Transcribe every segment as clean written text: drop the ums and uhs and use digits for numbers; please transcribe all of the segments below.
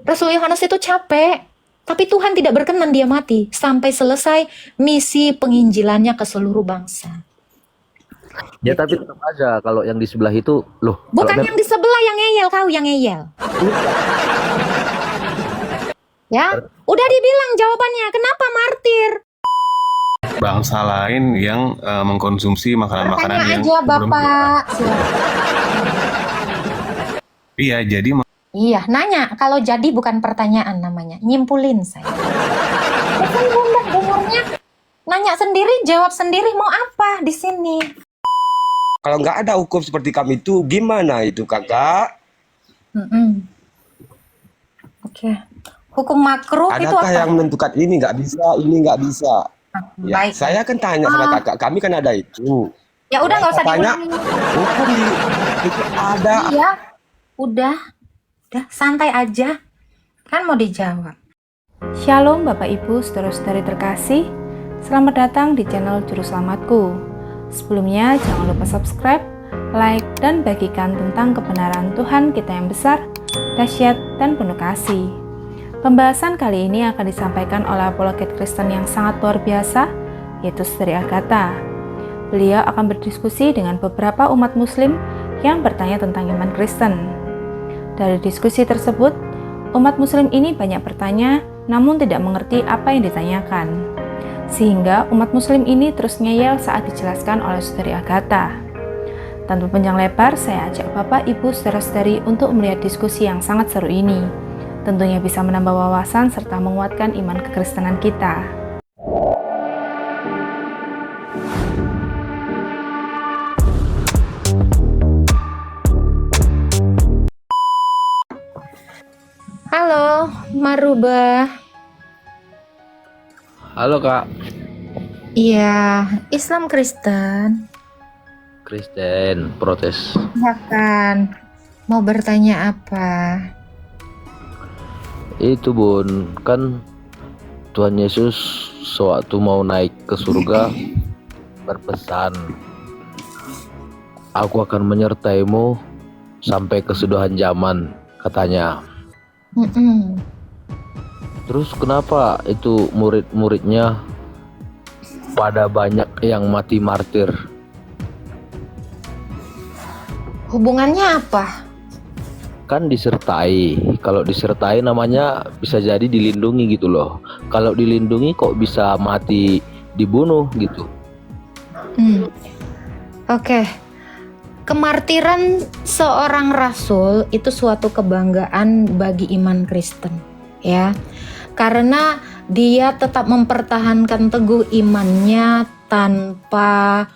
Rasul Yohanes itu capek, tapi Tuhan tidak berkenan dia mati sampai selesai misi penginjilannya ke seluruh bangsa. Ya tapi tetap aja kalau yang di sebelah itu loh. Kalau Bukan yang di sebelah yang ngeyel, kau yang ngeyel. Ya, udah dibilang jawabannya. Kenapa martir? bangsa lain yang mengkonsumsi makanan-makanan Tanya yang aja belum Bapak. Silakan. Iya, jadi Iya, nanya. Kalau jadi bukan pertanyaan namanya. Nyimpulin saya. Bukan Bunda dengarnya. Nanya sendiri, jawab sendiri mau apa di sini. Kalau nggak ada hukum seperti kami itu, gimana itu kakak? Oke. Hukum makruh itu Adakah apa? yang menentukan ini nggak bisa, ini nggak bisa? Ya, Baik. saya kan tanya sama kakak, kami kan ada itu. Ya udah nggak usah Tanya, diulangi. hukum itu ada. Iya. Udah santai aja. Kan mau dijawab. Shalom Bapak Ibu, saudara-saudari terkasih. Selamat datang di channel Juru Selamatku. Sebelumnya jangan lupa subscribe, like, dan bagikan tentang kebenaran Tuhan kita yang besar, dahsyat, dan penuh kasih. Pembahasan kali ini akan disampaikan oleh apologet Kristen yang sangat luar biasa, yaitu Saudari Agatha. Beliau akan berdiskusi dengan beberapa umat muslim yang bertanya tentang iman Kristen. Dari diskusi tersebut, umat muslim ini banyak bertanya namun tidak mengerti apa yang ditanyakan. Sehingga umat muslim ini terus ngeyel saat dijelaskan oleh Saudari Agatha. Tanpa panjang lebar, saya ajak Bapak, Ibu, saudara-saudari untuk melihat diskusi yang sangat seru ini. Tentunya bisa menambah wawasan serta menguatkan iman kekristenan kita. Halo, Marubah. halo Kak. Iya, Islam Kristen. Kristen protes. Silakan. Mau bertanya apa? Itu Bun, kan Tuhan Yesus sewaktu mau naik ke surga berpesan, aku akan menyertaimu sampai kesudahan zaman, katanya. Terus kenapa itu murid-muridnya pada banyak yang mati martir? Hubungannya apa? Kan disertai. Kalau disertai namanya bisa jadi dilindungi gitu loh. Kalau dilindungi kok bisa mati dibunuh gitu. Oke. Kemartiran seorang rasul itu suatu kebanggaan bagi iman Kristen, ya. Karena dia tetap mempertahankan teguh imannya tanpa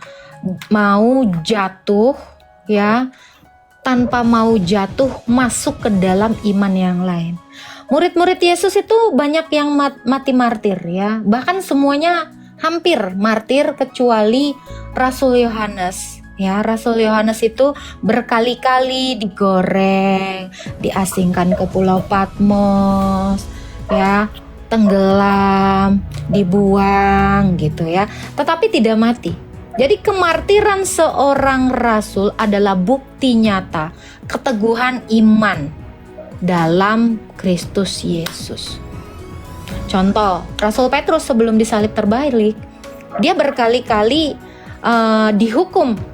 mau jatuh, ya. Tanpa mau jatuh masuk ke dalam iman yang lain. Murid-murid Yesus itu banyak yang mati martir, ya. Bahkan semuanya hampir martir kecuali Rasul Yohanes. Ya, Rasul Yohanes itu berkali-kali digoreng, diasingkan ke Pulau Patmos, ya, tenggelam, dibuang gitu ya. Tetapi tidak mati. Jadi kemartiran seorang rasul adalah bukti nyata keteguhan iman dalam Kristus Yesus. Contoh, Rasul Petrus sebelum disalib terbalik, dia berkali-kali dihukum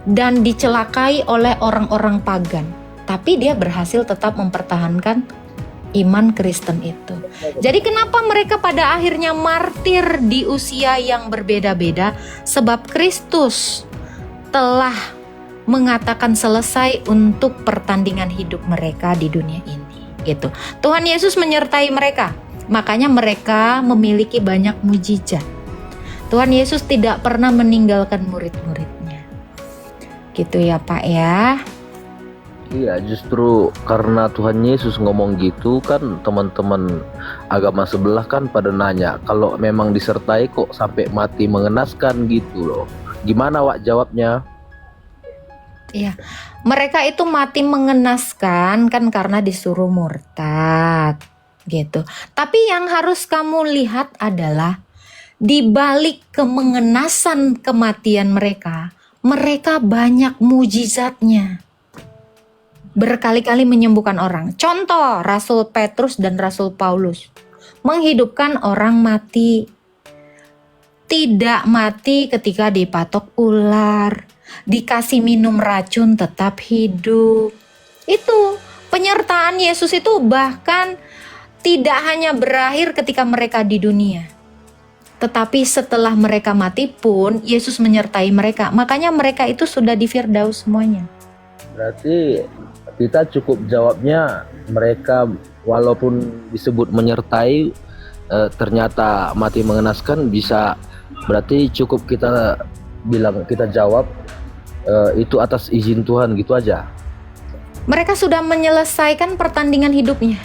dan dicelakai oleh orang-orang pagan. Tapi dia berhasil tetap mempertahankan iman Kristen itu. Jadi kenapa mereka pada akhirnya martir di usia yang berbeda-beda? Sebab Kristus telah mengatakan selesai untuk pertandingan hidup mereka di dunia ini. Gitu. Tuhan Yesus menyertai mereka. Makanya mereka memiliki banyak mujizat. Tuhan Yesus tidak pernah meninggalkan murid-muridnya. Gitu ya Pak ya. Iya, justru karena Tuhan Yesus ngomong gitu kan teman-teman agama sebelah kan pada nanya, kalau memang disertai kok sampai mati mengenaskan gitu loh. Gimana Wak jawabnya? Iya, mereka itu mati mengenaskan kan karena disuruh murtad gitu. Tapi yang harus kamu lihat adalah di balik kemengenasan kematian mereka, mereka banyak mujizatnya. berkali-kali menyembuhkan orang. Contoh, Rasul Petrus dan Rasul Paulus menghidupkan orang mati. Tidak mati ketika dipatok ular, dikasih minum racun tetap hidup. Itu penyertaan Yesus itu bahkan tidak hanya berakhir ketika mereka di dunia, tetapi setelah mereka mati pun Yesus menyertai mereka. Makanya mereka itu sudah di Firdaus semuanya. Berarti kita cukup jawabnya mereka walaupun disebut menyertai ternyata mati mengenaskan, bisa berarti cukup kita bilang, kita jawab itu atas izin Tuhan gitu aja. Mereka sudah menyelesaikan pertandingan hidupnya.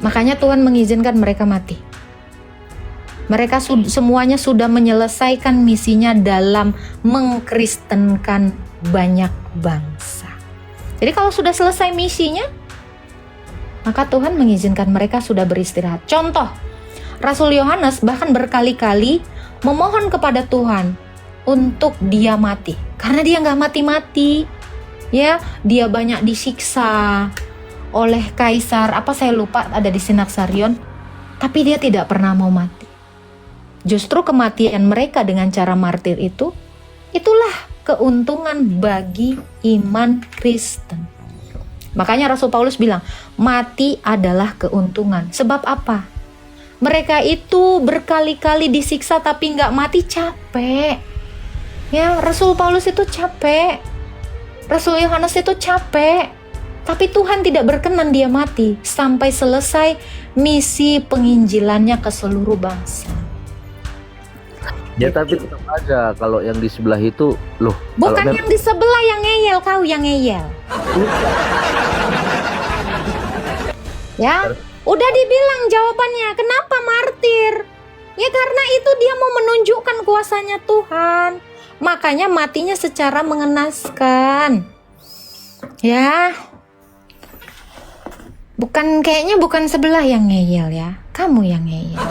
Makanya Tuhan mengizinkan mereka mati. Mereka semuanya sudah menyelesaikan misinya dalam mengkristenkan banyak bangsa. Jadi kalau sudah selesai misinya, maka Tuhan mengizinkan mereka sudah beristirahat. Contoh, Rasul Yohanes bahkan berkali-kali memohon kepada Tuhan untuk dia mati. Karena dia nggak mati-mati. Ya, dia banyak disiksa oleh kaisar, apa saya lupa, ada di Sinaksarion. Tapi dia tidak pernah mau mati. Justru kematian mereka dengan cara martir itu, itulah keuntungan bagi iman Kristen. Makanya Rasul Paulus bilang, mati adalah keuntungan. Sebab apa? Mereka itu berkali-kali disiksa tapi nggak mati, capek. Ya, Rasul Paulus itu capek. Rasul Yohanes itu capek. Tapi Tuhan tidak berkenan dia mati sampai selesai misi penginjilannya ke seluruh bangsa. Ya tapi tetap aja kalau yang di sebelah itu loh. Bukan yang di sebelah yang ngeyel, kau yang ngeyel. Ya, udah dibilang jawabannya. Kenapa martir? Ya karena itu dia mau menunjukkan kuasanya Tuhan. Makanya matinya secara mengenaskan. Ya. Kayaknya bukan sebelah yang ngeyel ya. Kamu yang ngeyel.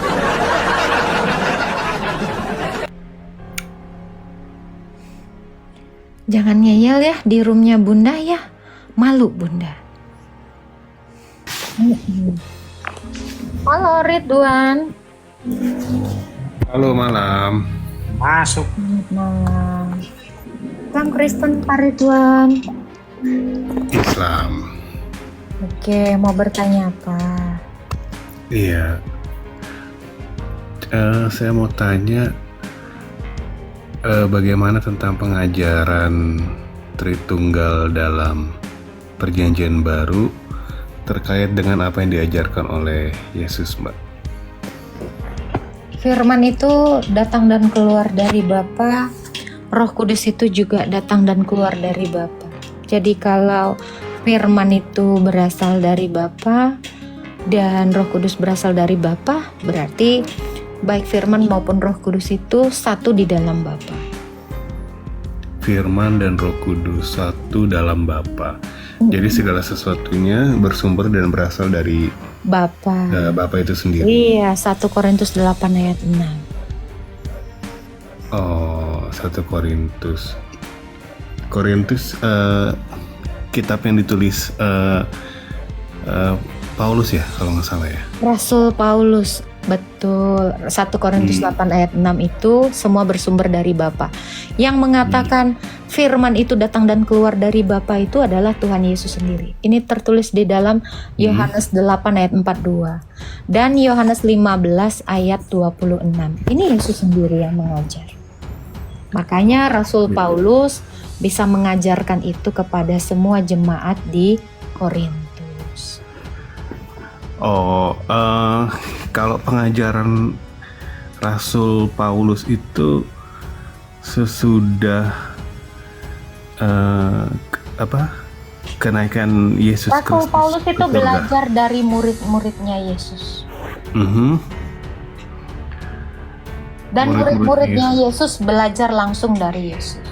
Jangan ngeyel ya di roomnya Bunda ya. Malu Bunda. Halo Ridwan. Halo malam. Masuk. Malam. Kang Kristen Pak Ridwan. Islam. Oke, mau bertanya apa? Iya. Saya mau tanya bagaimana tentang pengajaran Tritunggal dalam Perjanjian Baru terkait dengan apa yang diajarkan oleh Yesus, Mbak? Firman itu datang dan keluar dari Bapa, Roh Kudus itu juga datang dan keluar dari Bapa. Jadi kalau firman itu berasal dari Bapa dan Roh Kudus berasal dari Bapa, berarti baik firman maupun Roh Kudus itu satu di dalam Bapa. Firman dan Roh Kudus satu dalam Bapa. Jadi segala sesuatunya bersumber dan berasal dari Bapa. Bapa itu sendiri. Iya, 1 Korintus 8 ayat 6. Oh, 1 Korintus. Korintus kitab yang ditulis Paulus ya, kalau nggak salah ya. Rasul Paulus, betul. 1 Korintus 8 ayat 6 itu semua bersumber dari Bapa. Yang mengatakan firman itu datang dan keluar dari Bapa itu adalah Tuhan Yesus sendiri. Ini tertulis di dalam Yohanes 8 ayat 42 dan Yohanes 15 ayat 26. Ini Yesus sendiri yang mengajar. Makanya Rasul Paulus bisa mengajarkan itu kepada semua jemaat di Korintus. Oh, kalau pengajaran Rasul Paulus itu sesudah kenaikan Yesus Kristus. Rasul Paulus itu belajar dari murid-muridnya Yesus. Dan murid-muridnya Yesus belajar langsung dari Yesus.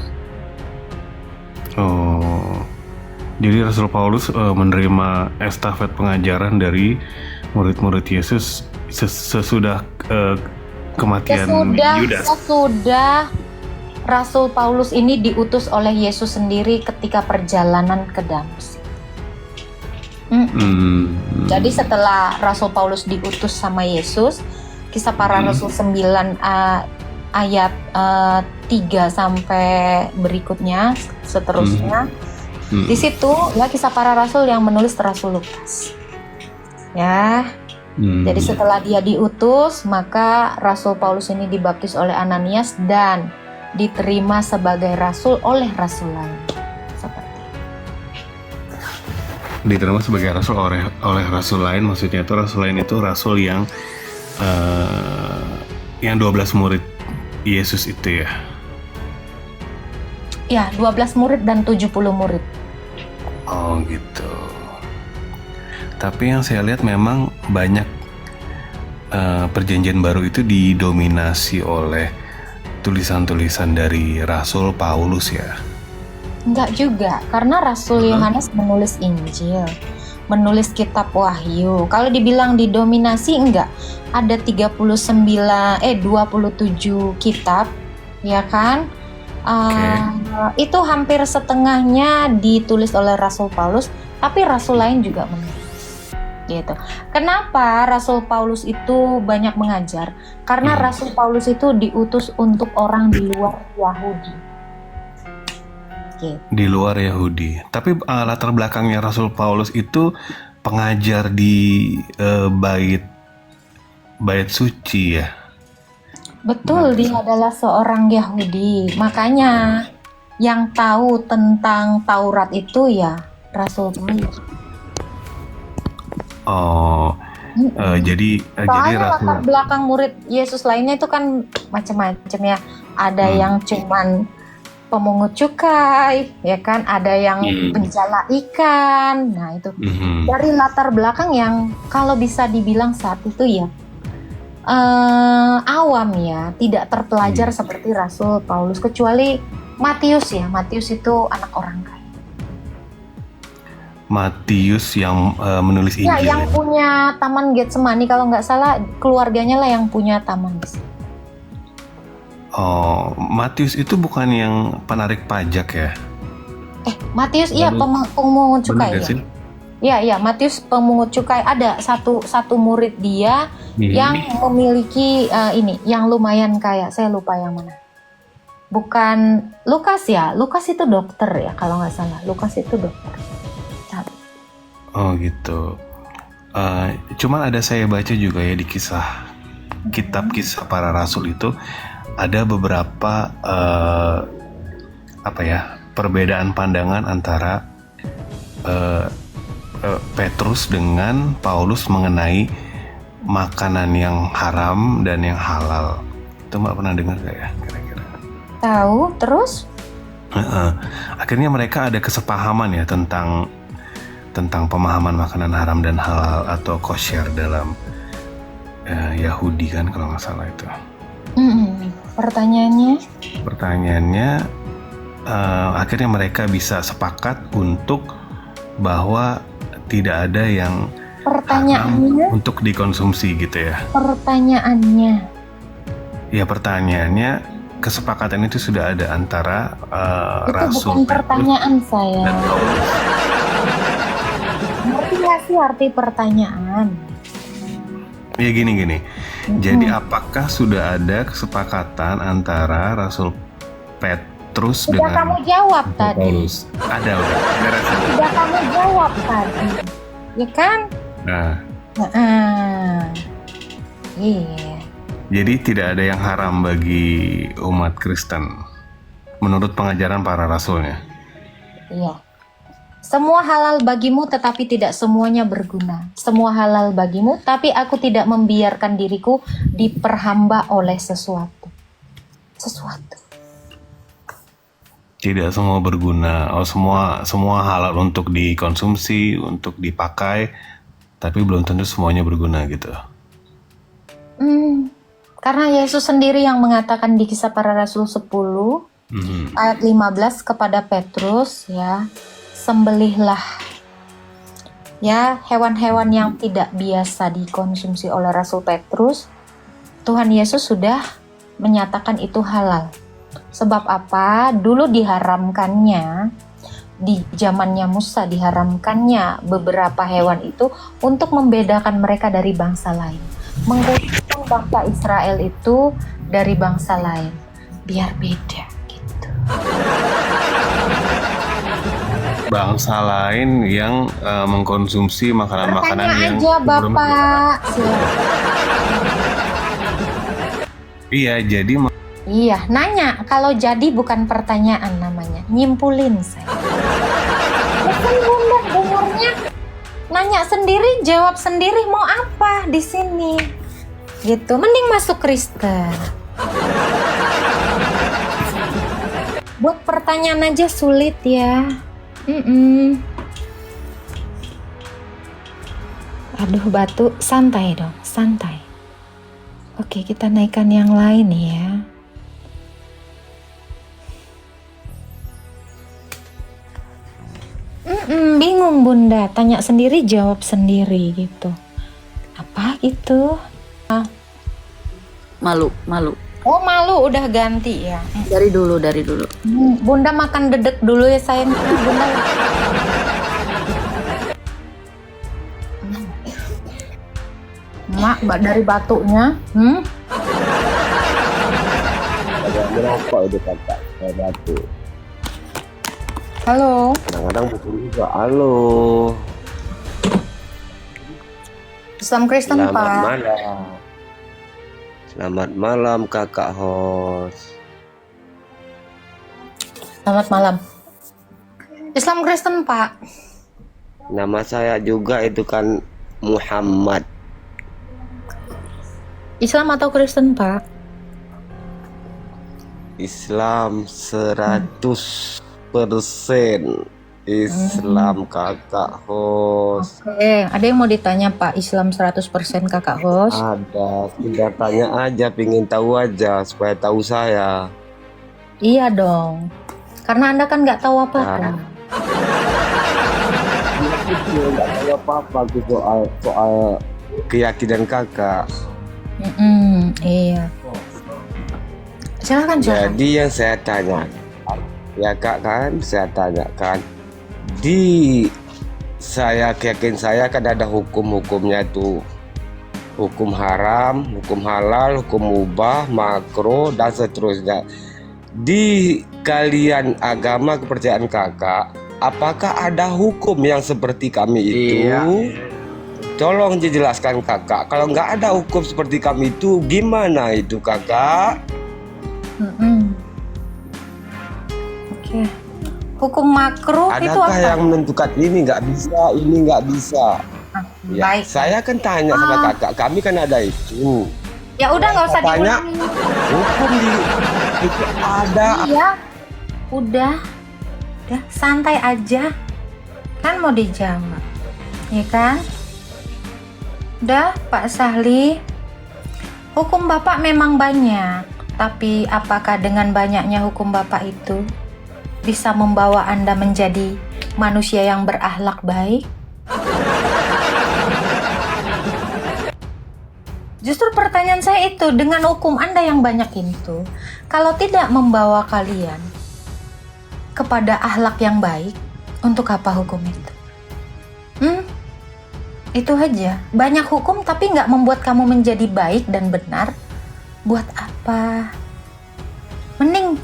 Oh, jadi Rasul Paulus menerima estafet pengajaran dari murid-murid Yesus sesudah kematian Yudas. Sesudah Rasul Paulus ini diutus oleh Yesus sendiri ketika perjalanan ke Damaskus. Jadi setelah Rasul Paulus diutus sama Yesus, Kisah Para Rasul 9 ayat 3 sampai berikutnya seterusnya. Di situ ya Kisah Para Rasul yang menulis Rasul Lukas. Ya. Jadi setelah dia diutus, maka Rasul Paulus ini dibaptis oleh Ananias dan diterima sebagai rasul oleh rasul lain. Seperti Diterima sebagai rasul oleh rasul lain, maksudnya itu rasul lain itu rasul yang 12 murid Yesus itu ya. Ya, 12 murid dan 70 murid. Oh gitu. Tapi yang saya lihat memang banyak perjanjian baru itu didominasi oleh tulisan-tulisan dari Rasul Paulus ya. Enggak juga, karena Rasul Yohanes menulis Injil, menulis kitab Wahyu. Kalau dibilang didominasi enggak, ada 27 kitab, ya kan? Itu hampir setengahnya ditulis oleh Rasul Paulus, tapi rasul lain juga menulis. Gitu. Kenapa Rasul Paulus itu banyak mengajar? Karena Rasul Paulus itu diutus untuk orang di luar Yahudi. Gitu. Di luar Yahudi. Tapi latar belakangnya Rasul Paulus itu pengajar di bait suci ya. Betul, dia adalah seorang Yahudi. Makanya yang tahu tentang Taurat itu ya Rasul Paulus. Jadi latar belakang murid Yesus lainnya itu kan macam-macam ya. Ada yang cuman pemungut cukai, ya kan? Ada yang penjala ikan. Nah itu dari latar belakang yang kalau bisa dibilang saat itu ya awam ya, tidak terpelajar seperti Rasul Paulus, kecuali Matius ya. Matius itu anak orang kaya. Matius yang menulis Injil. Ya, yang punya Taman Getsemani kalau nggak salah keluarganya lah yang punya taman. Oh, Matius itu bukan yang penarik pajak ya? Matius iya pemungut cukai ya. Ya, Matius pemungut cukai. Ada satu murid dia yang memiliki yang lumayan kaya. Saya lupa yang mana. Bukan Lukas ya? Lukas itu dokter ya kalau nggak salah. Lukas itu dokter. Oh gitu. Cuman ada saya baca juga ya di kitab Kisah Para Rasul itu ada beberapa perbedaan pandangan antara Petrus dengan Paulus mengenai makanan yang haram dan yang halal. Itu Mbak pernah dengar gak ya kira-kira? Tahu, terus? Akhirnya mereka ada kesepahaman ya tentang pemahaman makanan haram dan halal atau kosher dalam Yahudi kan kalau nggak salah itu. Pertanyaannya akhirnya mereka bisa sepakat untuk bahwa tidak ada yang haram untuk dikonsumsi gitu ya. Pertanyaannya kesepakatan itu sudah ada antara Rasul Petrus. Bukan pertanyaan saya. Dan Paulus. Ngerti nggak sih arti pertanyaan? Ya gini. Jadi apakah sudah ada kesepakatan antara Rasul Petrus dengan kamu jawab tadi. Paulus? Ada udah. Sudah kamu jawab tadi, ya kan? Iya. Jadi tidak ada yang haram bagi umat Kristen menurut pengajaran para rasulnya. Iya. Semua halal bagimu tetapi tidak semuanya berguna. Semua halal bagimu tapi aku tidak membiarkan diriku diperhamba oleh sesuatu. Tidak semua berguna. Semua halal untuk dikonsumsi, untuk dipakai, tapi belum tentu semuanya berguna gitu. Karena Yesus sendiri yang mengatakan di Kisah Para Rasul 10 ayat 15 kepada Petrus ya, sembelihlah ya hewan-hewan yang tidak biasa dikonsumsi oleh Rasul Petrus. Tuhan Yesus sudah menyatakan itu halal. Sebab apa? Dulu diharamkannya, di zamannya Musa diharamkannya beberapa hewan itu untuk membedakan mereka dari bangsa lain. Mengkhususkan bangsa Israel itu dari bangsa lain, biar beda gitu. Bangsa lain yang mengkonsumsi makanan-makanan Tanya yang aja belum Bapak. Iya, jadi Iya, nanya. Kalau jadi bukan pertanyaan namanya, nyimpulin saya. Bukan Bunda dengarnya. Nanya sendiri, jawab sendiri mau apa di sini. Gitu, mending masuk Kristen. Buat pertanyaan aja sulit ya. Aduh batu, santai dong, santai. Oke, kita naikkan yang lain ya. Bingung Bunda, tanya sendiri jawab sendiri gitu. Apa gitu? Malu. Oh malu udah ganti ya. Dari dulu. Bunda makan dedek dulu ya sayang. Bunda. Mak, dari batunya. Ada merokok itu kakak, saya batu. Halo. Kadang-kadang betul juga. Halo. Islam Kristen Selamat Pak. malam. Selamat malam kakak host. Selamat malam. Islam Kristen Pak. Nama saya juga itu kan Muhammad. Islam atau Kristen Pak? Islam 100% Islam kakak host. Oke, ada yang mau ditanya Pak? Islam 100% kakak host? Ada, tidak tanya aja, pingin tahu aja supaya tahu saya. Iya dong. Karena Anda kan nggak tahu apa-apa. Nggak tahu apa-apa tuh soal keyakinan kakak. Iya. Silakan. Jadi yang saya tanya, ya kak kan, saya tanyakan saya yakin saya kan ada hukum-hukumnya tuh, hukum haram, hukum halal, hukum mubah, makro dan seterusnya. Di kalian agama kepercayaan kakak, apakah ada hukum yang seperti kami itu? Tolong dijelaskan kakak. Kalau nggak ada hukum seperti kami itu, gimana itu kakak? Oke. Hukum makruh itu Adakah apa? yang menentukan ini nggak bisa, ini nggak bisa? Ya, Baik. saya kan tanya sama kakak, kami kan ada itu. Ya udah nggak usah Tanya. diulangi. Hukum itu ada. Iya. Udah santai aja. Kan mau dijawab. Ya kan? Udah Pak Sahli. Hukum Bapak memang banyak, tapi apakah dengan banyaknya hukum Bapak itu bisa membawa Anda menjadi manusia yang berakhlak baik? Justru pertanyaan saya itu, dengan hukum Anda yang banyak itu, kalau tidak membawa kalian kepada akhlak yang baik, untuk apa hukum itu? Itu aja. Banyak hukum tapi nggak membuat kamu menjadi baik dan benar. Buat apa? Mending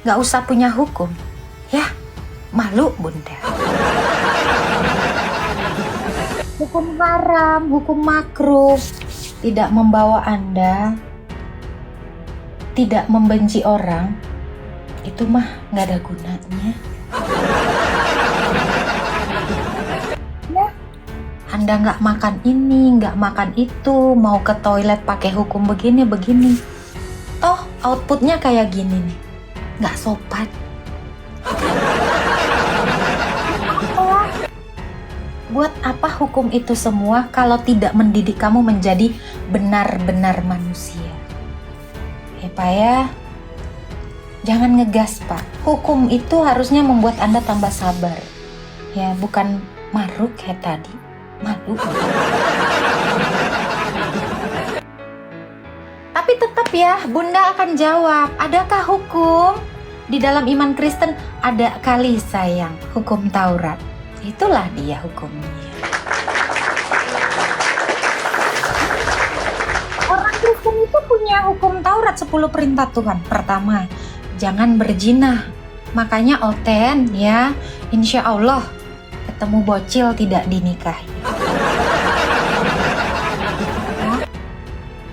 nggak usah punya hukum. Ya, malu Bunda. Hukum haram, hukum makruh tidak membawa Anda tidak membenci orang, itu mah nggak ada gunanya. Ya, Anda nggak makan ini, nggak makan itu, mau ke toilet pakai hukum begini. Toh outputnya kayak gini nih, nggak sopan. Buat apa hukum itu semua kalau tidak mendidik kamu menjadi benar-benar manusia? Ya Pak ya, jangan ngegas Pak. Hukum itu harusnya membuat Anda tambah sabar. Ya, bukan maruk kayak tadi. Malu. Tapi Tapi tetap ya, Bunda akan jawab, adakah hukum di dalam iman Kristen? Ada kali sayang, hukum Taurat. Itulah dia hukumnya. Orang Kristen itu punya hukum Taurat 10 perintah Tuhan. Pertama, jangan berzina. Makanya Oten ya, insya Allah ketemu bocil tidak dinikahi.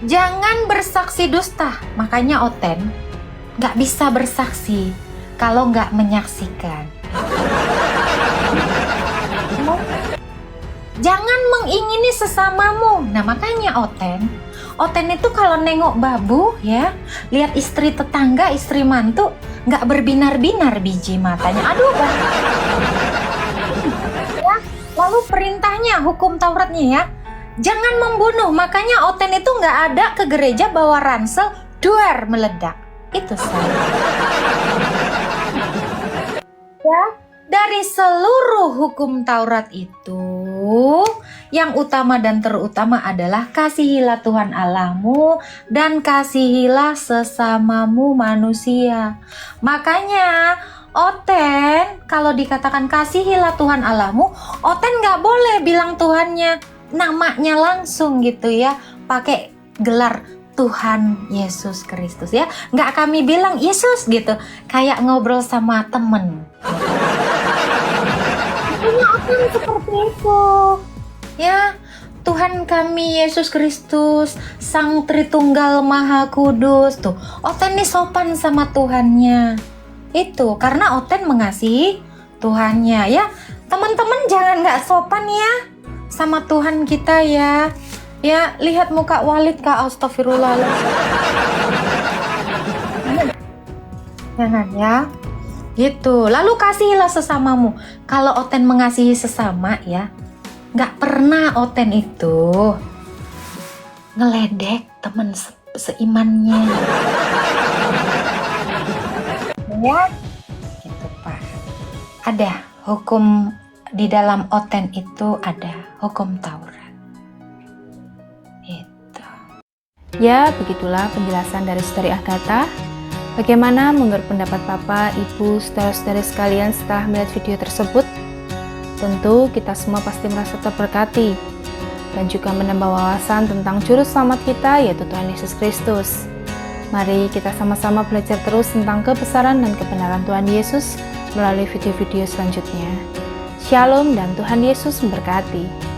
Jangan bersaksi dusta. Makanya Oten gak bisa bersaksi kalau gak menyaksikan. Jangan mengingini sesamamu. Nah makanya Oten itu kalau nengok babu ya, lihat istri tetangga, istri mantu, gak berbinar-binar biji matanya. Aduh ya. Lalu perintahnya, hukum Tauratnya ya, jangan membunuh. Makanya Oten itu gak ada ke gereja bawa ransel, duar meledak. Itu saya. Ya, dari seluruh hukum Taurat itu, yang utama dan terutama adalah kasihilah Tuhan Allahmu dan kasihilah sesamamu manusia. Makanya Oten kalau dikatakan kasihilah Tuhan Allahmu, Oten gak boleh bilang Tuhannya namanya langsung gitu ya, pakai gelar Tuhan Yesus Kristus ya. Nggak kami bilang Yesus gitu, kayak ngobrol sama temen. Punya Oten seperti itu ya. Tuhan kami Yesus Kristus, Sang Tritunggal Maha Kudus. Tuh, Oten nih sopan sama Tuhannya. Itu karena Oten mengasihi Tuhannya ya. Teman-teman jangan nggak sopan ya sama Tuhan kita ya. Ya, lihat muka Walid Kak, astagfirullahaladzim. Jangan ya. Gitu. Lalu kasihilah sesamamu. Kalau Oten mengasihi sesama ya, gak pernah Oten itu ngeledek teman seimannya. Ya, gitu Pak. Ada hukum di dalam Oten itu, ada hukum Taurat. Ya, begitulah penjelasan dari Saudari Agatha. Bagaimana menurut pendapat Bapak, Ibu, saudara-saudari sekalian setelah melihat video tersebut? Tentu kita semua pasti merasa terberkati dan juga menambah wawasan tentang juru selamat kita, yaitu Tuhan Yesus Kristus. Mari kita sama-sama belajar terus tentang kebesaran dan kebenaran Tuhan Yesus melalui video-video selanjutnya. Shalom dan Tuhan Yesus memberkati.